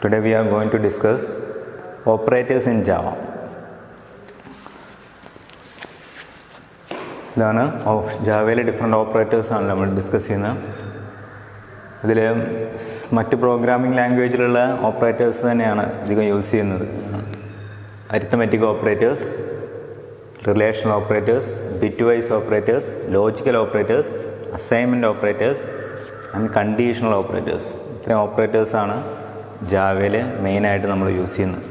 Today we are going to discuss operators in Java. ഇതാണ് ജാവയിലെ different ഓപ്പറേറ്റേഴ്സാണ് നമ്മൾ discuss ചെയ്യുന്നത്. ഇതിൽ മറ്റ് പ്രോഗ്രാമിംഗ് ലാംഗ്വേജിലുള്ള ഓപ്പറേറ്റേഴ്സ് തന്നെയാണ് അധികം യൂസ് ചെയ്യുന്നത്. Arithmetic operators, relational operators, bit vice operators, logical operators, assignment operators and conditional operators. ഇത്രയും ഓപ്പറേറ്റേഴ്സാണ് ജാവയിൽ മെയിനായിട്ട് നമ്മൾ യൂസ് ചെയ്യുന്നത്.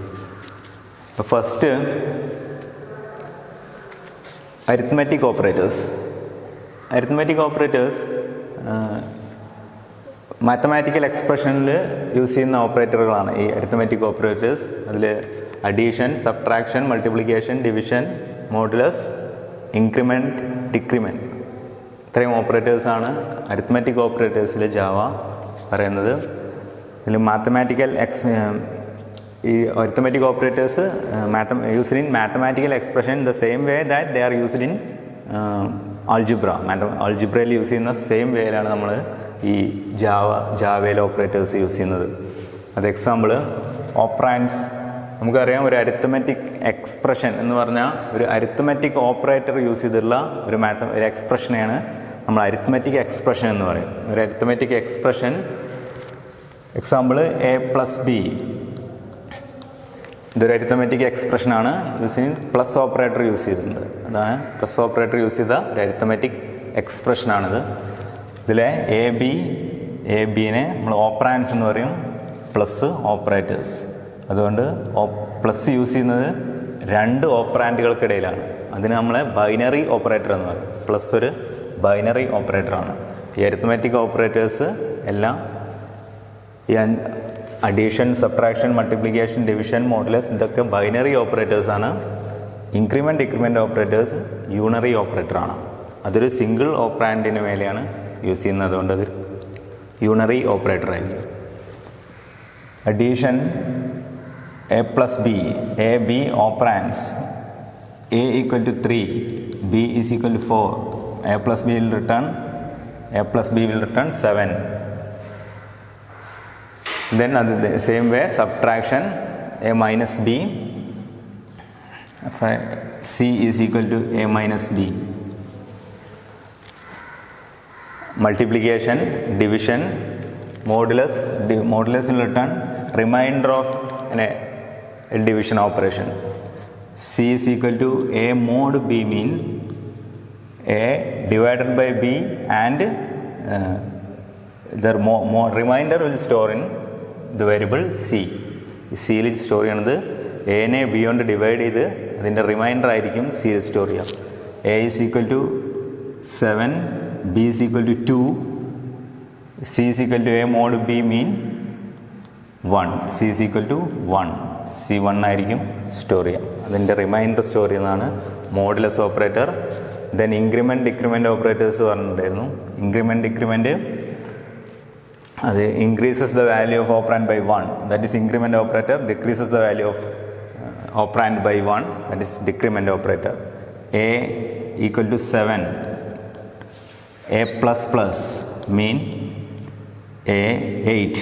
അപ്പോൾ first arithmetic operators. Arithmetic operators mathematical എക്സ്പ്രഷനിൽ യൂസ് ചെയ്യുന്ന ഓപ്പറേറ്ററുകളാണ് ഈ അരിത്മെറ്റിക് ഓപ്പറേറ്റേഴ്സ്. അതിൽ addition, subtraction, multiplication, division, modulus, increment, decrement, ഇത്രയും ഓപ്പറേറ്റേഴ്സാണ് അരിത്മെറ്റിക് ഓപ്പറേറ്റേഴ്സിൽ ജാവ പറയുന്നത്. ഇതിൽ മാത്തമാറ്റിക്കൽ ഈ arithmetic operators used in mathematical expression the same way that they are used in algebra. ആൾജിബ്രയിൽ use ചെയ്യുന്ന സെയിം വേയിലാണ് നമ്മൾ ഈ ജാവയിലെ ഓപ്പറേറ്റേഴ്സ് യൂസ് ചെയ്യുന്നത്. അത് എക്സാമ്പിൾ ഓപ്പറാൻഡ്സ്. നമുക്കറിയാം, ഒരു അരിത്മെറ്റിക് എക്സ്പ്രഷൻ എന്ന് പറഞ്ഞാൽ ഒരു അരിത്മെറ്റിക് ഓപ്പറേറ്റർ യൂസ് ചെയ്തിട്ടുള്ള ഒരു എക്സ്പ്രഷനെയാണ് നമ്മൾ അരിത്മെറ്റിക് എക്സ്പ്രഷൻ എന്ന് പറയും. ഒരു അരിത്മെറ്റിക് എക്സ്പ്രഷൻ എക്സാമ്പിൾ A+B. ഇതൊരു അരിത്മെറ്റിക് എക്സ്പ്രഷനാണ്. യൂസ് ചെയ്ത് പ്ലസ് ഓപ്പറേറ്റർ യൂസ് ചെയ്തിട്ടുണ്ട്. അതാണ് പ്ലസ് ഓപ്പറേറ്റർ യൂസ് ചെയ്ത ഒരു അരിത്മെറ്റിക് എക്സ്പ്രഷനാണിത്. ഇതിലെ എ ബിനെ നമ്മൾ ഓപ്പറാൻഡ്സ് എന്ന് പറയും, പ്ലസ് ഓപ്പറേറ്റേഴ്സ്. അതുകൊണ്ട് പ്ലസ് യൂസ് ചെയ്യുന്നത് രണ്ട് ഓപ്പറാൻഡുകൾക്കിടയിലാണ്. അതിന് നമ്മൾ ബൈനറി ഓപ്പറേറ്റർ എന്ന് പറയും. പ്ലസ് ഒരു ബൈനറി ഓപ്പറേറ്ററാണ്. ഈ അരിത്മെറ്റിക് ഓപ്പറേറ്റേഴ്സ് എല്ലാം ഈ addition, subtraction, multiplication, division, modulus, ഇതൊക്കെ ബൈനറി ഓപ്പറേറ്റേഴ്സാണ്. ഇൻക്രിമെൻറ്റ്, ഡിക്രിമെൻറ്റ് ഓപ്പറേറ്റേഴ്സ് യൂണറി ഓപ്പറേറ്ററാണ്. അതൊരു സിംഗിൾ ഓപ്പറാൻഡിന് മേലെയാണ് യൂസ് ചെയ്യുന്നത്. അതുകൊണ്ട് അത് യൂണറി ഓപ്പറേറ്റർ ആയിരിക്കും. Addition A+B, A, B operands. A = 3, B = 4. A+B will return 7. Then the same way subtraction, A-B, C is equal to A-B. Multiplication, division, modulus will return remainder of a division operation. C is equal to A mod B mean A divided by B, and the remainder will store in the variable C. സിയിൽ store ചെയ്യണത് എനെ B കൊണ്ട് divide ചെയ്ത് അതിൻ്റെ reminder ആയിരിക്കും സിയിൽ store ചെയ്യുക. A is equal to 7, B is equal to 2, C is equal to A mod B mean 1, C is equal to 1, C 1 ആയിരിക്കും സ്റ്റോർ ചെയ്യുക. അതിൻ്റെ റിമൈൻഡർ സ്റ്റോർ ചെയ്യുന്നതാണ് modulus operator. Then increment, decrement operators പറഞ്ഞിട്ടുണ്ടായിരുന്നു. Increment, decrement അത് increases the value of operand by 1, that is increment operator. Decreases the value of operand by 1, that is decrement operator. A = 7, A++ mean A 8,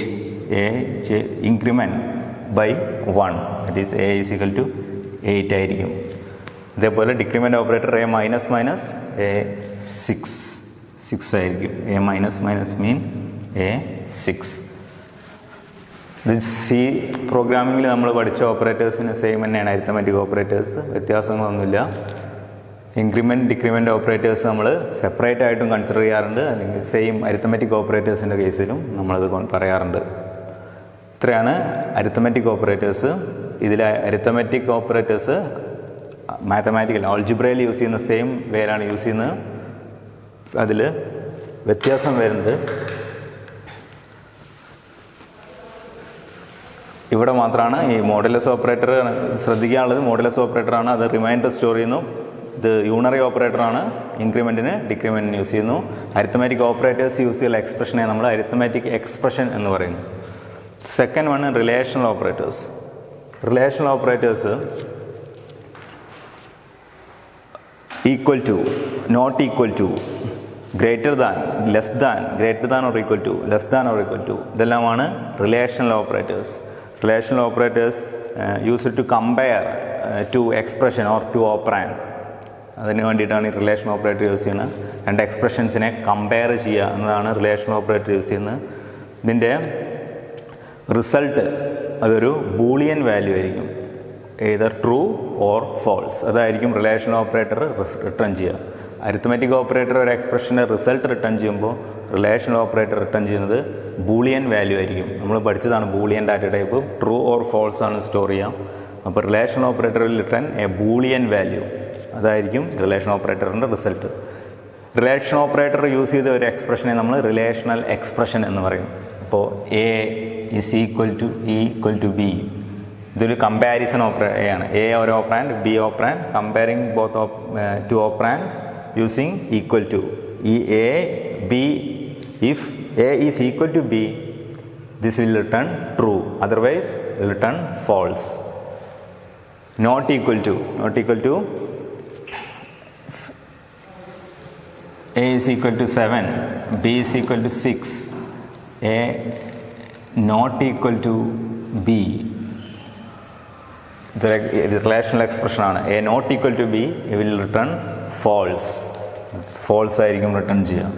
A increment by 1, that is A is equal to 8 ആയിരിക്കും. ഇതേപോലെ decrement operator A minus A 6 ആയിരിക്കും. A minus mean A 6. ഇത് C പ്രോഗ്രാമിങ്ങിൽ നമ്മൾ പഠിച്ച ഓപ്പറേറ്റേഴ്സിന് same തന്നെയാണ് arithmetic operators, വ്യത്യാസങ്ങളൊന്നുമില്ല. ഇൻക്രിമെൻറ്റ്, ഡിക്രിമെൻറ്റ് ഓപ്പറേറ്റേഴ്സ് നമ്മൾ സെപ്പറേറ്റ് ആയിട്ടും കൺസിഡർ ചെയ്യാറുണ്ട്, അല്ലെങ്കിൽ സെയിം അരിത്മെറ്റിക് ഓപ്പറേറ്റേഴ്സിൻ്റെ കേസിലും നമ്മളത് പറയാറുണ്ട്. ഇത്രയാണ് അരിത്മെറ്റിക് ഓപ്പറേറ്റേഴ്സ്. ഇതിലെ അരിത്മെറ്റിക് ഓപ്പറേറ്റേഴ്സ് മാത്തമാറ്റിക്കൽ ആൾജിബ്രയിൽ യൂസ് ചെയ്യുന്ന സെയിം വേയിലാണ് യൂസ് ചെയ്യുന്നത്. അതിൽ വ്യത്യാസം വരുന്നത് ഇവിടെ മാത്രമാണ്. ഈ മോഡുലസ് ഓപ്പറേറ്റർ ശ്രദ്ധിക്കാനുള്ളത്, മോഡുലസ് ഓപ്പറേറ്ററാണ്. അത് റിമൈൻഡർ സ്റ്റോർ ചെയ്യുന്നു. ഇത് യൂണറി ഓപ്പറേറ്ററാണ്. ഇൻക്രിമെൻറ്റിന്, ഡിക്രിമെൻറ്റിന് യൂസ് ചെയ്യുന്നു. അരിത്മെറ്റിക് ഓപ്പറേറ്റേഴ്സ് യൂസ് ചെയ്യുന്ന എക്സ്പ്രഷനെ നമ്മൾ അരിത്മെറ്റിക് എക്സ്പ്രഷൻ എന്ന് പറയുന്നു. Second one relational operators. Relational operators equal to, not equal to, greater than, less than, greater than or equal to, less than or equal to, ഇതെല്ലാമാണ് relational operators. Relational operators used to compare two expression or two operand. അതിന് വേണ്ടിയിട്ടാണ് ഈ relation operator use ചെയ്യുന്നത്. രണ്ട് എക്സ്പ്രഷൻസിനെ compare ചെയ്യുക എന്നതാണ് relation operator use ചെയ്യുന്നത്. ഇതിൻ്റെ റിസൾട്ട് അതൊരു ബൂളിയൻ വാല്യൂ ആയിരിക്കും, എയ്തർ ട്രൂ ഓർ ഫോൾസ്. അതായിരിക്കും റിലേഷൻ ഓപ്പറേറ്റർ റിട്ടേൺ ചെയ്യുക. അരിത്മെറ്റിക് ഓപ്പറേറ്റർ ഒരു എക്സ്പ്രഷൻ്റെ റിസൾട്ട് റിട്ടേൺ ചെയ്യുമ്പോൾ റിലേഷൻ ഓപ്പറേറ്റർ റിട്ടേൺ ചെയ്യുന്നത് ബൂളിയൻ വാല്യൂ ആയിരിക്കും. നമ്മൾ പഠിച്ചതാണ് Boolean data type. True or false ആണ് സ്റ്റോർ ചെയ്യാം. അപ്പോൾ relation operator will return a Boolean value. അതായിരിക്കും റിലേഷൻ ഓപ്പറേറ്ററിൻ്റെ റിസൾട്ട്. റിലേഷൻ ഓപ്പറേറ്റർ യൂസ് ചെയ്ത ഒരു എക്സ്പ്രഷനെ നമ്മൾ റിലേഷണൽ എക്സ്പ്രഷൻ എന്ന് പറയും. അപ്പോൾ A is equal to B, ഇതൊരു കമ്പാരിസൺ ആണ്. എ ഒരു operand, B operand, comparing both two operands using equal to. ഈ A B, if A is equal to B, this will return true, otherwise return false. Not equal to A is equal to 7, B is equal to 6, A not equal to B. The relational expression ആണ്. A not equal to B, it will return false. False ആയിരിക്കും return ചെയ്യുക.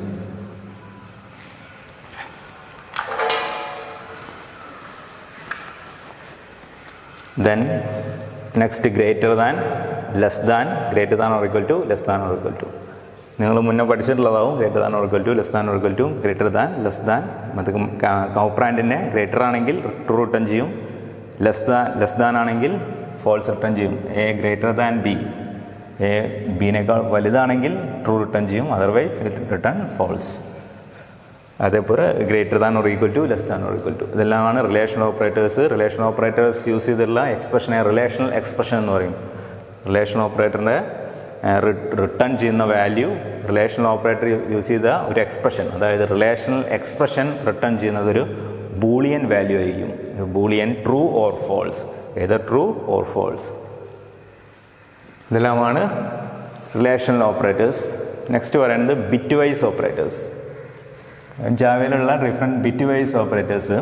Then next greater than, less than, greater than or equal to, less than or equal to. നിങ്ങൾ മുന്നേ പഠിച്ചിട്ടുള്ളതാവും. Greater than or equal to, less than or equal to, greater than, less than. മറ്റേ ഓപ്പറാൻഡിനെ greater ആണെങ്കിൽ true return ചെയ്യും, less than ആണെങ്കിൽ false return ചെയ്യും. A greater than B, A ബിനേക്കാൾ വലുതാണെങ്കിൽ ട്രൂ റിട്ടേൺ ചെയ്യും, അതർവൈസ് റിട്ടേൺ ഫോൾസ്. അതേപോലെ greater than or equal to, less than or equal to. ഇതെല്ലാമാണ് relation operators. Relation operators use ചെയ്തിട്ടുള്ള എക്സ്പ്രഷനെ റിലേഷണൽ എക്സ്പ്രഷൻ എന്ന് പറയും. റിലേഷൻ ഓപ്പറേറ്ററിൻ്റെ റിട്ടേൺ ചെയ്യുന്ന വാല്യൂ, റിലേഷണൽ ഓപ്പറേറ്റർ യൂസ് ചെയ്ത ഒരു എക്സ്പ്രഷൻ, അതായത് റിലേഷണൽ എക്സ്പ്രഷൻ റിട്ടേൺ ചെയ്യുന്നത് ഒരു ബൂളിയൻ വാല്യൂ ആയിരിക്കും. ഒരു Boolean true or false, either true or false. ഇതെല്ലാമാണ് റിലേഷണൽ ഓപ്പറേറ്റേഴ്സ്. നെക്സ്റ്റ് പറയുന്നത് ബിറ്റ് വൈസ് ഓപ്പറേറ്റേഴ്സ്. ജാവയിലുള്ള ഡിഫറെൻറ്റ് ബിറ്റ് വൈസ് ഓപ്പറേറ്റേഴ്സ്.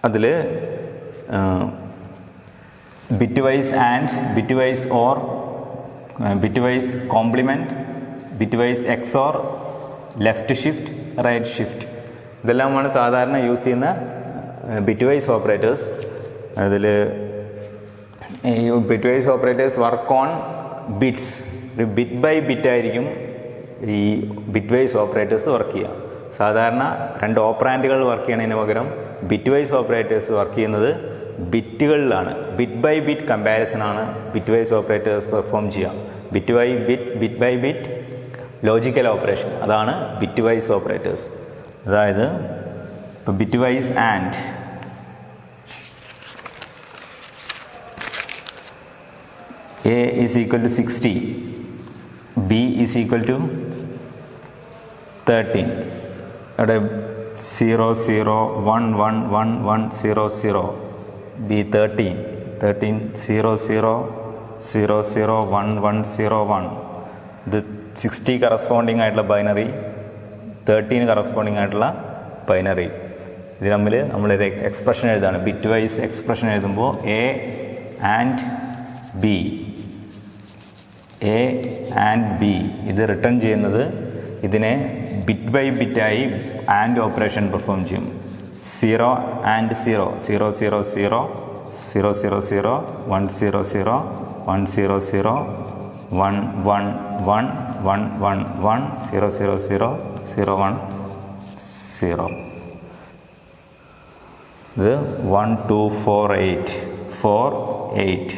അതിൽ bitwise and, bitwise or, bit vice complement, bit vice XOR, left shift, right shift. ഇതെല്ലാമാണ് സാധാരണ use ചെയ്യുന്ന bit vice operators. അതിൽ ഈ bit vice operators work on bits. ഒരു bit by bit ആയിരിക്കും ഈ bit vice operators work ചെയ്യുക. സാധാരണ രണ്ട് ഓപ്പറാൻഡുകൾ വർക്ക് ചെയ്യണതിന് പകരം ബിറ്റ് വൈസ് ഓപ്പറേറ്റേഴ്സ് വർക്ക് ചെയ്യുന്നത് ബിറ്റുകളിലാണ്. ബിറ്റ് ബൈ ബിറ്റ് കമ്പാരിസനാണ് ബിറ്റ് വൈസ് ഓപ്പറേറ്റേഴ്സ് പെർഫോം ചെയ്യുക. Bit by bit logical operation, അതാണ് ബിറ്റ് വൈസ് ഓപ്പറേറ്റേഴ്സ്. അതായത് ഇപ്പോൾ bitwise and, A is equal to 60, B is equal to 13. അവിടെ 0 0 1 1 1 1 0 0, B 13 0 0 0 0 1 1 0 1. ഇത് 60 corresponding ആയിട്ടുള്ള ബൈനറി, 13 കറസ്പോണ്ടിങ് ആയിട്ടുള്ള ബൈനറി. ഇത് തമ്മിൽ നമ്മളൊരു എക്സ്പ്രഷൻ എഴുതാണ്. ബിറ്റ് വൈസ് എക്സ്പ്രഷൻ എഴുതുമ്പോൾ A and B, A and B ഇത് റിട്ടേൺ ചെയ്യുന്നത് ഇതിനെ ബിറ്റ് ബൈ ബിറ്റായി ആൻഡ് ഓപ്പറേഷൻ പെർഫോം ചെയ്യും. 0 ആൻഡ് 0, 0 0 0 0 0 0 1 0 0 1 0 0 1 1 1 1 1 1 0 0 0 0 1 0. ഇത് 1 2 4 8 4 8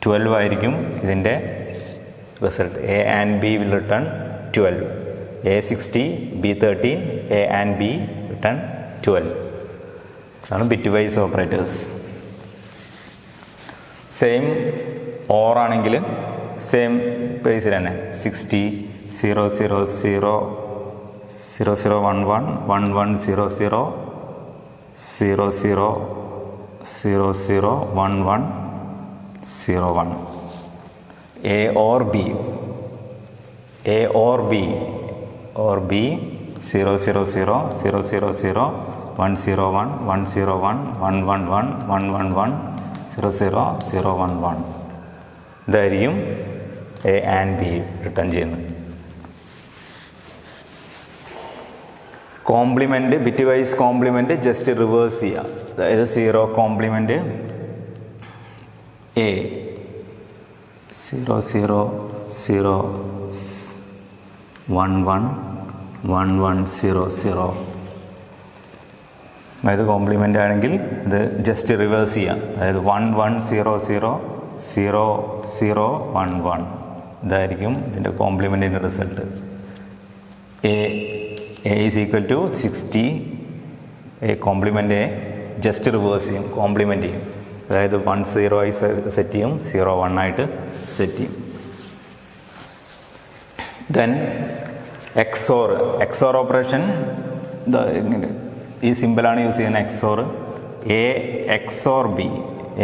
12 ആയിരിക്കും ഇതിൻ്റെ result. A and B will return 12. A 60, B 13, A and B return 12. അതാണ് bit vice operators. Same or ആണെങ്കിൽ സെയിം പേസിൽ തന്നെ 60 0 0 0 0 0 1 1 1 1 0 0 0 0 0 0 1 1 0 1. A or B, A or B, or B 0 0 0 0 0 0 101 101 111 111 00 011 ഇതായിരിക്കും എ ആൻഡ് ബി റിട്ടേൺ ചെയ്യുന്നത്. Complement bit vice complement just reverse ചെയ്യുക. അതായത് 0 compliment A 0 0 0 1 1 1 1 0 0. അതായത് compliment ആണെങ്കിൽ ഇത് ജസ്റ്റ് റിവേഴ്സ് ചെയ്യാം. അതായത് 1 1 0 0 0 0 1 1 ഇതായിരിക്കും ഇതിൻ്റെ കോംപ്ലിമെൻറ്റിൻ്റെ result. A is equal to 60. A complement A just reverse ചെയ്യും, കോംപ്ലിമെൻ്റ് ചെയ്യും. അതായത് 1 0 ആയി സെറ്റ് ചെയ്യും, 0 1 ആയിട്ട് സെറ്റ് ചെയ്യും. ദെൻ എക്സോർ ഓപ്പറേഷൻ ഇങ്ങനെ ഈ സിമ്പിളാണ് യൂസ് ചെയ്യുന്നത്. XOR A XOR B,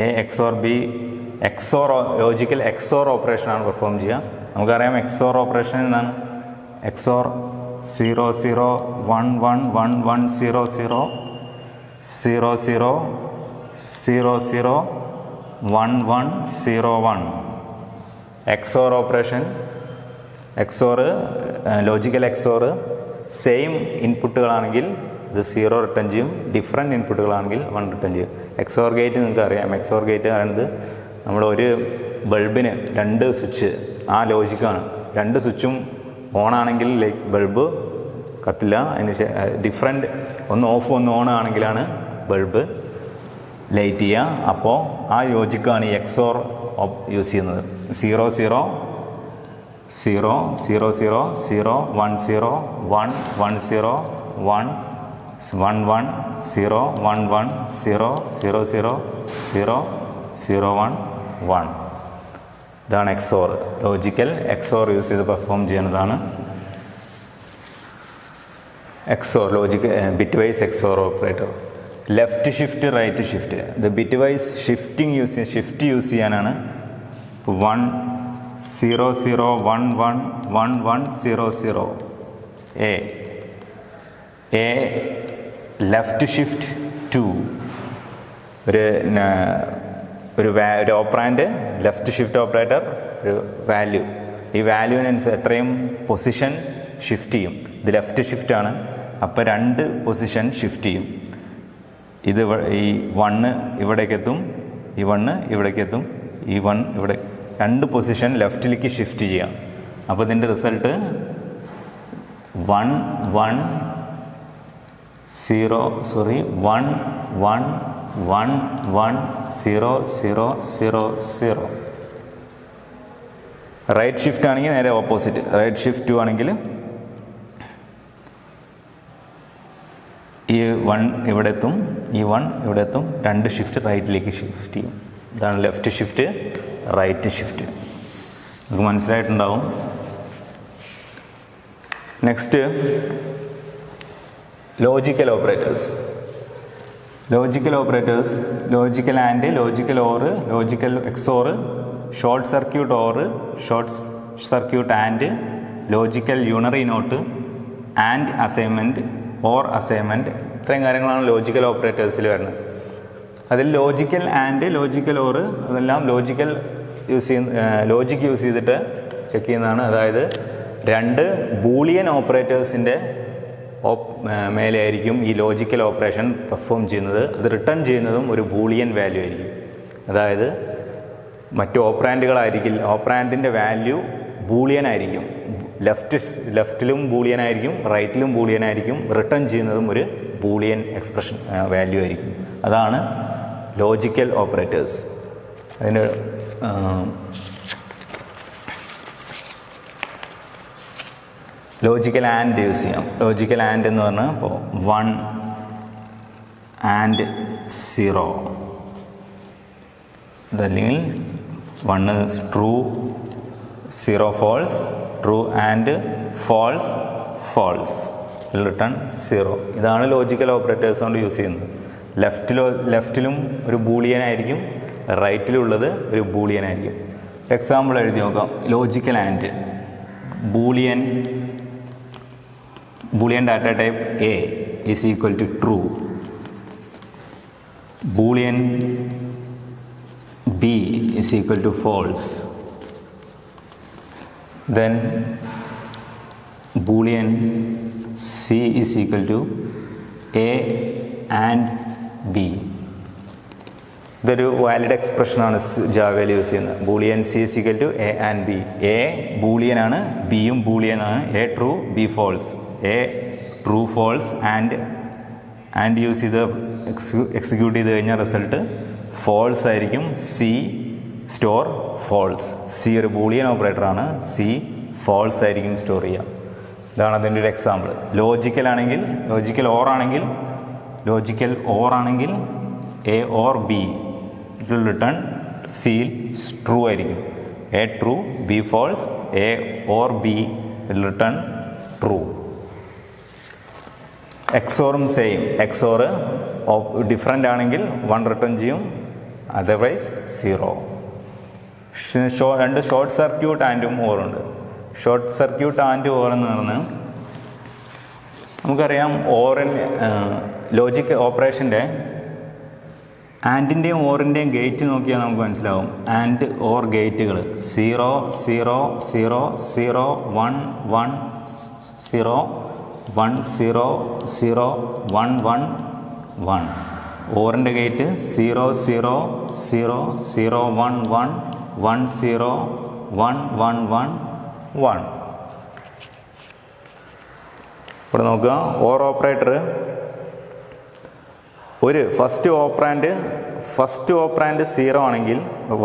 A XOR B logical XOR ഓപ്പറേഷനാണ് പെർഫോം ചെയ്യുക. നമുക്കറിയാം എക്സോർ ഓപ്പറേഷൻ എന്നാണ്. XOR 0 0 1 1 1 1 0 0 0 0 0 0 1 1 0 1. XOR operation logical XOR same ഇൻപുട്ടുകളാണെങ്കിൽ ഇത് 0 റിട്ടേൺ ചെയ്യും, ഡിഫറെൻറ്റ് ഇൻപുട്ടുകളാണെങ്കിൽ 1 റിട്ടേൺ ചെയ്യും. എക്സോർ ഗേറ്റ് നിങ്ങൾക്ക് അറിയാം. എക്സോർ ഗേറ്റ് പറയുന്നത് നമ്മുടെ ഒരു ബൾബിന് 2 സ്വിച്ച്, ആ ലോജിക്കാണ്. 2 സ്വിച്ചും ഓണാണെങ്കിൽ ബൾബ് കത്തില്ല. അതിന് ഡിഫറെൻറ്റ് ഒന്ന് ഓഫ് ഒന്ന് ഓൺ ആണെങ്കിലാണ് ബൾബ് ലൈറ്റ് ചെയ്യുക. അപ്പോൾ ആ ലോജിക്കാണ് ഈ എക്സോർ യൂസ് ചെയ്യുന്നത്. 0 0 0 0 0 0 1 0 1 1 0 1 1 1 0 1 1 0 0 0 0 0 1 1. ഇതാണ് എക്സോർ. ലോജിക്കൽ എക്സോർ യൂസ് ചെയ്ത് പെർഫോം ചെയ്യുന്നതാണ് XOR logical bit vice XOR operator. Left shift right shift, ഇത് ബിറ്റ് വൈസ് ഷിഫ്റ്റ് യൂസ് ചെയ്യാനാണ്. 1 0 0 1 1 1 1 0 0 എ ലെഫ്റ്റ് ഷിഫ്റ്റ് 2, ഒരു ഓപ്പറാൻഡ് ലെഫ്റ്റ് ഷിഫ്റ്റ് ഓപ്പറേറ്റർ ഒരു വാല്യൂ, ഈ വാല്യൂവിനനുസരിച്ച് എത്രയും പൊസിഷൻ ഷിഫ്റ്റ് ചെയ്യും. ഇത് ലെഫ്റ്റ് ഷിഫ്റ്റാണ്, അപ്പോൾ 2 പൊസിഷൻ ഷിഫ്റ്റ് ചെയ്യും. ഇത് ഈ 1 ഇവിടേക്കെത്തും, ഈ 1 ഇവിടേക്കെത്തും, ഈ 1 ഇവിടെ 2 പൊസിഷൻ ലെഫ്റ്റിലേക്ക് ഷിഫ്റ്റ് ചെയ്യാം. അപ്പോൾ ഇതിൻ്റെ റിസൾട്ട് 1 1 0 1 1 1 1 0 0 0 0. റൈറ്റ് ഷിഫ്റ്റ് ആണെങ്കിൽ നേരെ ഓപ്പോസിറ്റ്. റൈറ്റ് ഷിഫ്റ്റ് 2 ആണെങ്കിൽ ഈ 1 ഇവിടെ എത്തും, ഈ 1 ഇവിടെ എത്തും, 2 ഷിഫ്റ്റ് റൈറ്റിലേക്ക് ഷിഫ്റ്റ് ചെയ്യും. ഇതാണ് ലെഫ്റ്റ് ഷിഫ്റ്റ് റൈറ്റ് ഷിഫ്റ്റ്. നമുക്ക് മനസ്സിലായിട്ടുണ്ടാവും. Next logical operators. Logical and, logical or, logical XOR, short circuit or, short circuit and, logical unary not, and assignment or assignment. ഇത്രയും കാര്യങ്ങളാണ് ലോജിക്കൽ ഓപ്പറേറ്റേഴ്സിൽ വരുന്നത്. അതിൽ ലോജിക്കൽ ആൻഡ്, ലോജിക്കൽ ഓർ അതെല്ലാം logic use ചെയ്തിട്ട് check ചെയ്യുന്നതാണ്. അതായത് 2 ബൂളിയൻ ഓപ്പറേറ്റേഴ്സിൻ്റെ മേലെ ആയിരിക്കും ഈ ലോജിക്കൽ ഓപ്പറേഷൻ പെർഫോം ചെയ്യുന്നത്. അത് റിട്ടേൺ ചെയ്യുന്നതും ഒരു ബൂളിയൻ വാല്യൂ ആയിരിക്കും. അതായത് മറ്റു ഓപ്പറാൻഡുകളായിരിക്കില്ല, ഓപ്പറാൻഡിൻ്റെ വാല്യൂ ബൂളിയൻ ആയിരിക്കും. ലെഫ്റ്റിലും ബൂളിയൻ ആയിരിക്കും, റൈറ്റിലും ബൂളിയൻ ആയിരിക്കും. റിട്ടേൺ ചെയ്യുന്നതും ഒരു ബൂളിയൻ എക്സ്പ്രഷൻ വാല്യൂ ആയിരിക്കും. അതാണ് ലോജിക്കൽ ഓപ്പറേറ്റേഴ്സ്. അതിന് ലോജിക്കൽ ആൻഡ് യൂസ് ചെയ്യാം. ലോജിക്കൽ ആൻഡ് എന്ന് പറഞ്ഞാൽ ഇപ്പോൾ 1 ആൻഡ് 0, ഇതല്ലെങ്കിൽ 1 true 0 false, true and false false, return 0. ഇതാണ് ലോജിക്കൽ ഓപ്പറേറ്റേഴ്സ് കൊണ്ട് യൂസ് ചെയ്യുന്നത്. ലെഫ്റ്റിലും ഒരു ബൂളിയൻ ആയിരിക്കും, റൈറ്റിലുള്ളത് ഒരു ബൂളിയൻ ആയിരിക്കും. എക്സാമ്പിൾ എഴുതി നോക്കാം. Logical and Boolean data type A is equal to true, Boolean B is equal to false, then Boolean C is equal to A and B. ഇതൊരു valid എക്സ്പ്രഷനാണ് ജാവയിൽ യൂസ് ചെയ്യുന്നത്. Boolean C is equal to A and B. A Boolean ആണ്, ബിയും Boolean ആണ്. A true, B false. A true false and use ചെയ്ത് execute ചെയ്ത് കഴിഞ്ഞാൽ റിസൾട്ട് ഫോൾസ് ആയിരിക്കും. C store false. സി ഒരു ബൂളിയൻ ഓപ്പറേറ്ററാണ്. സി ഫോൾസ് ആയിരിക്കും സ്റ്റോർ ചെയ്യുക. ഇതാണ് അതിൻ്റെ ഒരു എക്സാമ്പിൾ. ലോജിക്കൽ ഓർ ആണെങ്കിൽ A or B it will return C true ആയിരിക്കും. A true, B false. A or B will return true. എക്സോറും സെയിം. എക്സോർ ഡിഫറെൻ്റ് ആണെങ്കിൽ 1 റിട്ടേൺ ചെയ്യും, അതർവൈസ് 0. രണ്ട് ഷോർട്ട് സർക്യൂട്ട് ആൻഡും ഓറുണ്ട്. ഷോർട്ട് സർക്യൂട്ട് ആൻഡ് ഓർ എന്ന് പറഞ്ഞാൽ നമുക്കറിയാം ലോജിക് ഓപ്പറേഷൻ്റെ ആൻഡിൻ്റെയും ഓറിൻ്റെയും ഗേറ്റ് നോക്കിയാൽ നമുക്ക് മനസ്സിലാവും. ആൻഡ് ഓർ ഗേറ്റുകൾ 0 0 0 0 1 1 0 1 0 0 1 1 1. ഓറിൻ്റെ ഗേറ്റ് 0 0 0 0 1 1 1 0 1 1 1 1. ഇവിടെ നോക്കുക, ഓർ ഓപ്പറേറ്റർ ഒരു ഫസ്റ്റ് ഓപ്പറാൻഡ് 0 ആണെങ്കിൽ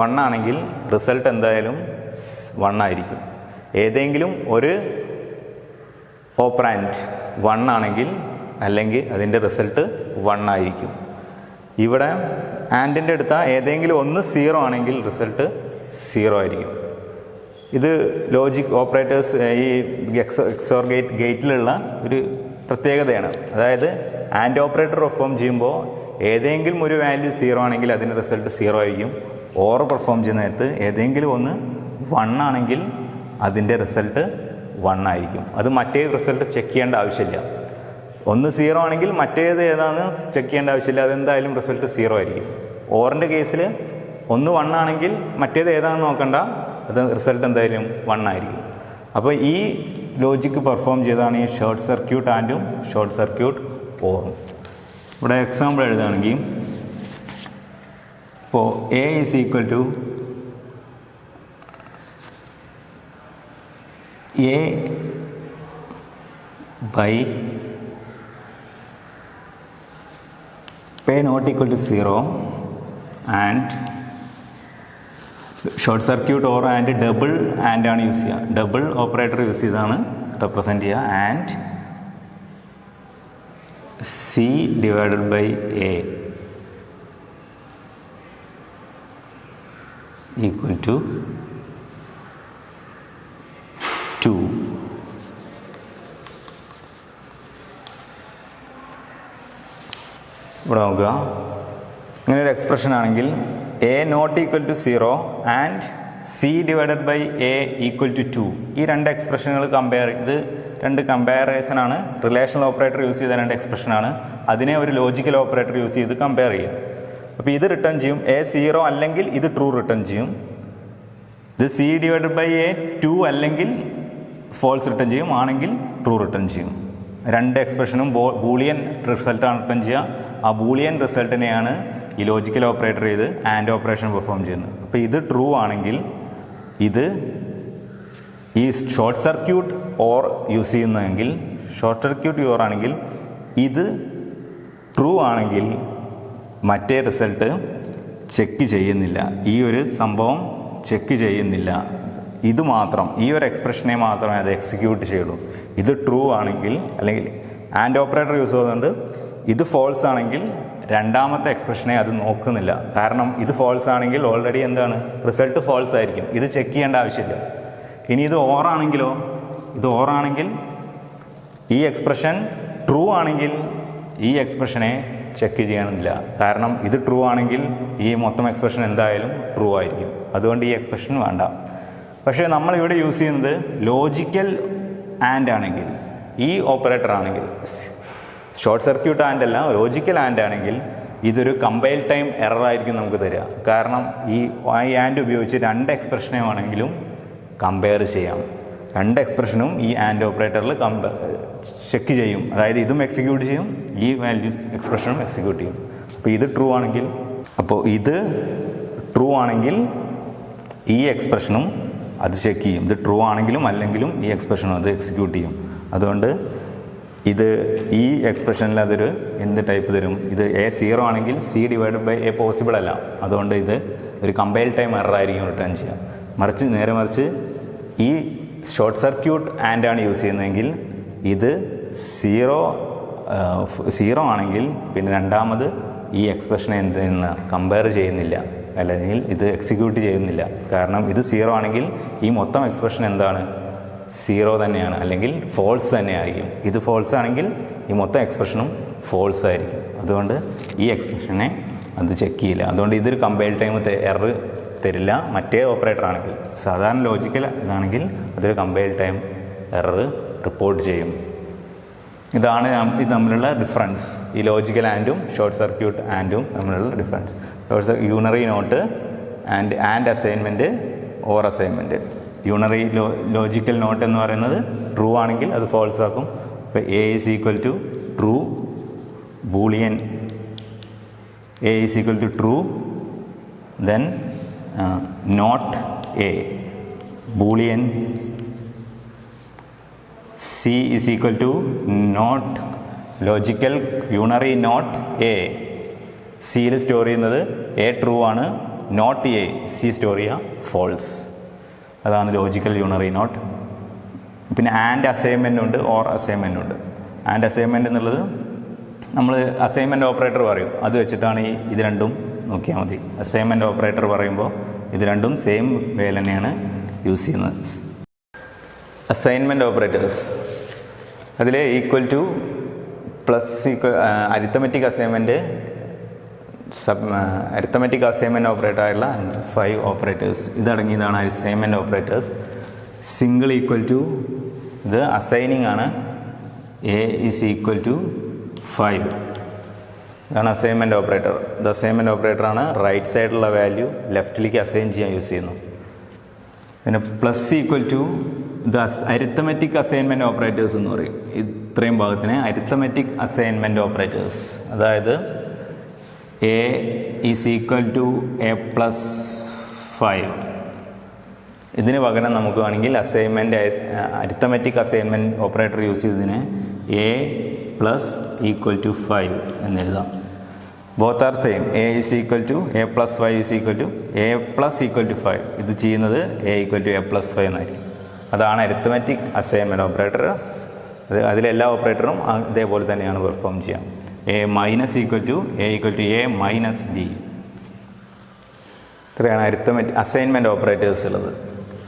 1 ആണെങ്കിൽ റിസൾട്ട് എന്തായാലും 1 ആയിരിക്കും. ഏതെങ്കിലും ഒരു ഓപ്പറാൻഡ് 1 ആണെങ്കിൽ അല്ലെങ്കിൽ അതിൻ്റെ റിസൾട്ട് 1 ആയിരിക്കും. ഇവിടെ ആൻഡിൻ്റെ അടുത്ത ഏതെങ്കിലും ഒന്ന് 0 ആണെങ്കിൽ റിസൾട്ട് 0 ആയിരിക്കും. ഇത് ലോജിക് ഓപ്പറേറ്റേഴ്സ് ഈ എക്സോർ ഗേറ്റിലുള്ള ഒരു പ്രത്യേകതയാണ്. അതായത് ആൻഡ് ഓപ്പറേറ്റർ പെർഫോം ചെയ്യുമ്പോൾ ഏതെങ്കിലും ഒരു വാല്യൂ 0 ആണെങ്കിൽ അതിൻ്റെ റിസൾട്ട് 0 ആയിരിക്കും. ഓർ പെർഫോം ചെയ്യുന്ന നേരത്ത് ഏതെങ്കിലും ഒന്ന് 1 ആണെങ്കിൽ അതിൻ്റെ റിസൾട്ട് 1 ആയിരിക്കും. അത് മറ്റേ റിസൾട്ട് ചെക്ക് ചെയ്യേണ്ട ആവശ്യമില്ല. ഒന്ന് 0 ആണെങ്കിൽ മറ്റേത് ഏതാണെന്ന് ചെക്ക് ചെയ്യേണ്ട ആവശ്യമില്ല, അതെന്തായാലും റിസൾട്ട് 0 ആയിരിക്കും. ഓറിൻ്റെ കേസിൽ ഒന്ന് 1 ആണെങ്കിൽ മറ്റേത് ഏതാണെന്ന് നോക്കണ്ട, അത് റിസൾട്ട് എന്തായാലും 1 ആയിരിക്കും. അപ്പോൾ ഈ ലോജിക്ക് പെർഫോം ചെയ്താണ് ഈ ഷോർട്ട് സർക്യൂട്ട് ആൻഡും ഷോർട്ട് സർക്യൂട്ട് ഓറും. ഇവിടെ എക്സാമ്പിൾ എഴുതുകയാണെങ്കിൽ ഇപ്പോൾ A is equal to A by B not equal to 0 and short circuit or and double and ആണ് യൂസ് ചെയ്യുക. ഡബിൾ ഓപ്പറേറ്റർ യൂസ് ചെയ്താണ് റെപ്രസെൻറ്റ് ചെയ്യുക. And C divided by A equal to 2. ഇവിടെ നോക്കുക, ഇങ്ങനെ ഒരു എക്സ്പ്രഷൻ ആണെങ്കിൽ A not equal to 0 and C divided by A equal to 2. ഈ രണ്ട് എക്സ്പ്രഷനുകൾ ഇത് രണ്ട് കമ്പാരിസനാണ്. റിലേഷണൽ ഓപ്പറേറ്റർ യൂസ് ചെയ്ത രണ്ട് എക്സ്പ്രഷനാണ്. അതിനെ ഒരു ലോജിക്കൽ ഓപ്പറേറ്റർ യൂസ് ചെയ്ത് കമ്പയർ ചെയ്യുക. അപ്പോൾ ഇത് റിട്ടേൺ ചെയ്യും. എ 0 അല്ലെങ്കിൽ ഇത് ട്രൂ റിട്ടേൺ ചെയ്യും. ഇത് സി ഡിവൈഡഡ് ബൈ എ 2 അല്ലെങ്കിൽ ഫോൾസ് റിട്ടേൺ ചെയ്യും, ആണെങ്കിൽ ട്രൂ റിട്ടേൺ ചെയ്യും. രണ്ട് എക്സ്പ്രഷനും ബൂളിയൻ റിസൾട്ടാണ് റിട്ടേൺ ചെയ്യുക. ആ ബൂളിയൻ റിസൾട്ടിനെയാണ് ഈ ലോജിക്കൽ ഓപ്പറേറ്റർ ചെയ്ത് ആൻഡ് ഓപ്പറേഷൻ പെർഫോം ചെയ്യുന്നത്. അപ്പോൾ ഇത് ട്രൂ ആണെങ്കിൽ ഇത് ഈ ഷോർട്ട് സർക്യൂട്ട് ഓർ യൂസ് ചെയ്യുന്നതെങ്കിൽ ഷോർട്ട് സർക്യൂട്ട് ഓർ ആണെങ്കിൽ ഇത് ട്രൂ ആണെങ്കിൽ മറ്റേ റിസൾട്ട് ചെക്ക് ചെയ്യുന്നില്ല. ഈ ഒരു സംഭവം ചെക്ക് ചെയ്യുന്നില്ല. ഇത് മാത്രം, ഈ ഒരു എക്സ്പ്രഷനെ മാത്രമേ അത് എക്സിക്യൂട്ട് ചെയ്യുള്ളൂ. ഇത് ട്രൂ ആണെങ്കിൽ അല്ലെങ്കിൽ ആൻഡ് ഓപ്പറേറ്റർ യൂസ് ചെയ്യുന്നുണ്ട്. ഇത് ഫോൾസ് ആണെങ്കിൽ രണ്ടാമത്തെ എക്സ്പ്രഷനെ അത് നോക്കുന്നില്ല. കാരണം ഇത് ഫോൾസ് ആണെങ്കിൽ ഓൾറെഡി എന്താണ് റിസൾട്ട് ഫോൾസ് ആയിരിക്കും. ഇത് ചെക്ക് ചെയ്യേണ്ട ആവശ്യമില്ല. ഇനി ഇത് ഓറാണെങ്കിലോ, ഇത് ഓറാണെങ്കിൽ ഈ എക്സ്പ്രഷൻ ട്രൂ ആണെങ്കിൽ ഈ എക്സ്പ്രഷനെ ചെക്ക് ചെയ്യണമെന്നില്ല. കാരണം ഇത് ട്രൂ ആണെങ്കിൽ ഈ മൊത്തം എക്സ്പ്രഷൻ എന്തായാലും ട്രൂ ആയിരിക്കും. അതുകൊണ്ട് ഈ എക്സ്പ്രഷൻ വേണ്ട. പക്ഷേ നമ്മളിവിടെ യൂസ് ചെയ്യുന്നത് ലോജിക്കൽ ആൻഡ് ആണെങ്കിൽ, ഈ ഓപ്പറേറ്റർ ആണെങ്കിൽ ഷോർട്ട് സർക്യൂട്ട് ആൻഡ് അല്ല ലോജിക്കൽ ആൻഡ് ആണെങ്കിൽ ഇതൊരു കമ്പൈൽ ടൈം എറർ ആയിരിക്കും നമുക്ക് തരിക. കാരണം ഈ ആൻഡ് ഉപയോഗിച്ച് 2 എക്സ്പ്രഷനെ വേണമെങ്കിലും കമ്പയർ ചെയ്യാം. 2 എക്സ്പ്രഷനും ഈ ആൻഡ് ഓപ്പറേറ്ററിൽ ചെക്ക് ചെയ്യും. അതായത് ഇതും എക്സിക്യൂട്ട് ചെയ്യും, ഈ വാല്യൂസ് എക്സ്പ്രഷനും എക്സിക്യൂട്ട് ചെയ്യും. അപ്പോൾ ഇത് ട്രൂ ആണെങ്കിൽ, അപ്പോൾ ഇത് ട്രൂ ആണെങ്കിൽ ഈ എക്സ്പ്രഷനും അത് ചെക്ക് ചെയ്യും. ഇത് ട്രൂ ആണെങ്കിലും അല്ലെങ്കിലും ഈ എക്സ്പ്രഷനും അത് എക്സിക്യൂട്ട് ചെയ്യും. അതുകൊണ്ട് ഇത് ഈ എക്സ്പ്രഷനിൽ അതൊരു എന്ത് ടൈപ്പ് തരും? ഇത് A0 ആണെങ്കിൽ C/A പോസിബിൾ അല്ല. അതുകൊണ്ട് ഇത് ഒരു കമ്പൈൽ ടൈം എറർ ആയിരിക്കും റിട്ടേൺ ചെയ്യുക. നേരെ മറിച്ച് ഈ ഷോർട്ട് സർക്യൂട്ട് ആൻഡ് ആണ് യൂസ് ചെയ്യുന്നതെങ്കിൽ ഇത് 0 ആണെങ്കിൽ പിന്നെ രണ്ടാമത് ഈ എക്സ്പ്രഷനെ എന്തെന്ന് കമ്പയർ ചെയ്യുന്നില്ല, അല്ലെങ്കിൽ ഇത് എക്സിക്യൂട്ട് ചെയ്യുന്നില്ല. കാരണം ഇത് 0 ആണെങ്കിൽ ഈ മൊത്തം എക്സ്പ്രഷൻ എന്താണ്? 0 തന്നെയാണ്, അല്ലെങ്കിൽ ഫോൾസ് തന്നെയായിരിക്കും. ഇത് ഫോൾസ് ആണെങ്കിൽ ഈ മൊത്തം എക്സ്പ്രഷനും ഫോൾസ് ആയിരിക്കും. അതുകൊണ്ട് ഈ എക്സ്പ്രഷനെ അത് ചെക്ക് ചെയ്യില്ല. അതുകൊണ്ട് ഇതൊരു കമ്പൈൽ ടൈം എറർ തരില്ല. മറ്റേ ഓപ്പറേറ്റർ ആണെങ്കിൽ, സാധാരണ ലോജിക്കൽ ഇതാണെങ്കിൽ അതൊരു കമ്പൈൽ ടൈം എറർ റിപ്പോർട്ട് ചെയ്യും. ഇതാണ് ഇത് തമ്മിലുള്ള ഡിഫറൻസ്. ഈ ലോജിക്കൽ ആൻഡും ഷോർട്ട് സർക്യൂട്ട് ആൻഡും തമ്മിലുള്ള difference. Unary not and assignment or assignment. Unary logical not എന്ന് പറയുന്നത് ട്രൂ ആണെങ്കിൽ അത് ഫോൾസ് ആക്കും. ഇപ്പോൾ A is equal to true, Boolean A is equal to true, then not A, Boolean C is equal to not logical unary not A. സിയിൽ store ചെയ്യുന്നത് A true ആണ്, not A C store ചെയ്യുക false. അതാണ് logical unary not. പിന്നെ and assignment ഉണ്ട്, or assignment ഉണ്ട്. And assignment എന്നുള്ളത് നമ്മൾ അസൈൻമെൻറ്റ് ഓപ്പറേറ്റർ പറയും, അത് വെച്ചിട്ടാണ് ഇത് രണ്ടും നോക്കിയാൽ മതി. അസൈൻമെൻറ്റ് ഓപ്പറേറ്റർ പറയുമ്പോൾ ഇത് രണ്ടും സെയിം വേയിൽ തന്നെയാണ് യൂസ് ചെയ്യുന്നത്. അസൈൻമെൻറ്റ് ഓപ്പറേറ്റേഴ്സ് അതിൽ equal to plus arithmetic assignment assignment operator ആയുള്ള 5 ഓപ്പറേറ്റേഴ്സ് ഇതടങ്ങിയതാണ് assignment operators. Single equal to ഇത് അസൈനിങ് ആണ്, A ഈസ് ഈക്വൽ ടു 5. ഇതാണ് അസൈൻമെൻറ്റ് ഓപ്പറേറ്റർ. ഇത് അസൈൻമെൻറ്റ് ഓപ്പറേറ്ററാണ്. റൈറ്റ് സൈഡിലുള്ള വാല്യൂ ലെഫ്റ്റിലേക്ക് അസൈൻ ചെയ്യാൻ യൂസ് ചെയ്യുന്നു. പിന്നെ പ്ലസ് ഈക്വൽ ടു ഇത് അരിത്തമെറ്റിക് അസൈൻമെൻറ്റ് ഓപ്പറേറ്റേഴ്സ് എന്ന് പറയും. ഇത്രയും ഭാഗത്തിന് അരിത്തമെറ്റിക് അസൈൻമെൻറ്റ് ഓപ്പറേറ്റേഴ്സ്. അതായത് A is equal to A+5. ഇതിന് പകരം നമുക്ക് വേണമെങ്കിൽ അരിത്തമെറ്റിക് അസൈൻമെൻറ്റ് ഓപ്പറേറ്റർ യൂസ് ചെയ്തതിന് A+=5 എന്നെഴുതാം. Both are same. A is equal to A+5 is equal to A+=5. ഇത് ചെയ്യുന്നത് A=A+5 എന്നായിരിക്കും. അതാണ് അരിത്തമെറ്റിക് അസൈൻമെൻറ്റ് ഓപ്പറേറ്റർ. അതിലെല്ലാ ഓപ്പറേറ്ററും ഇതേപോലെ തന്നെയാണ് പെർഫോം ചെയ്യാം. A- = A-B. ഇത്രയാണ് അരിത്തമെറ്റിക് അസൈൻമെൻറ്റ് ഓപ്പറേറ്റേഴ്സ് ഉള്ളത്.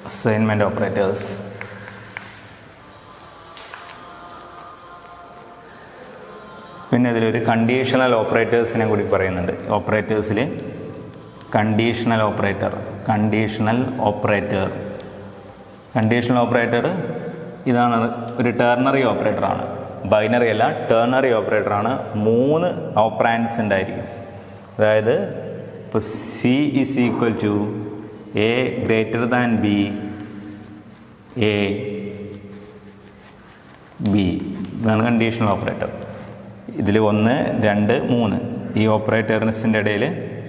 അസൈൻമെൻറ്റ് ഓപ്പറേറ്റേഴ്സ് പിന്നെ ഇതിലൊരു കണ്ടീഷണൽ ഓപ്പറേറ്റേഴ്സിനെ കൂടി പറയുന്നുണ്ട്. ഓപ്പറേറ്റേഴ്സിൽ കണ്ടീഷണൽ ഓപ്പറേറ്റർ ഇതാണ്. ഒരു ടെർണറി ഓപ്പറേറ്ററാണ്, ബൈനറി അല്ല, ടെർണറി ഓപ്പറേറ്ററാണ്. 3 ഓപ്പറാൻഡ്സ് ഉണ്ടായിരിക്കും. അതായത് ഇപ്പോൾ C is equal to A > B, A, B. ഇതാണ് കണ്ടീഷണൽ ഓപ്പറേറ്റർ. ഇതിൽ 1, 2, 3 ഈ ഓപ്പറേറ്റേഴ്സിൻ്റെ ഇടയിൽ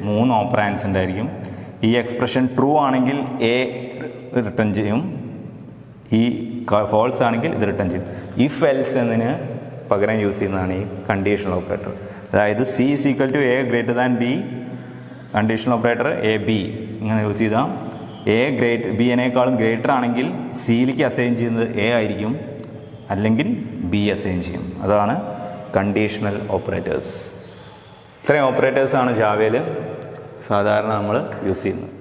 3 ഓപ്പറാൻഡ്സ് ഉണ്ടായിരിക്കും. ഈ എക്സ്പ്രഷൻ ട്രൂ ആണെങ്കിൽ A റിട്ടേൺ ചെയ്യും, ഈ ഫോൾസ് ആണെങ്കിൽ ഇത് റിട്ടേൺ ചെയ്യും. ഇഫ് എൽസ് എന്നതിന് പകരം യൂസ് ചെയ്യുന്നതാണ് ഈ കണ്ടീഷണൽ ഓപ്പറേറ്റർ. അതായത് C is equal to A > B, conditional operator AB ഇങ്ങനെ യൂസ് ചെയ്താൽ B-യേക്കാളും ഗ്രേറ്റർ ആണെങ്കിൽ സിയിലേക്ക് അസൈൻ ചെയ്യുന്നത് A ആയിരിക്കും, അല്ലെങ്കിൽ B അസൈൻ ചെയ്യും. അതാണ് കണ്ടീഷണൽ ഓപ്പറേറ്റേഴ്സ്. ഇത്രയും ഓപ്പറേറ്റേഴ്സാണ് ജാവയിൽ സാധാരണ നമ്മൾ യൂസ് ചെയ്യുന്നത്.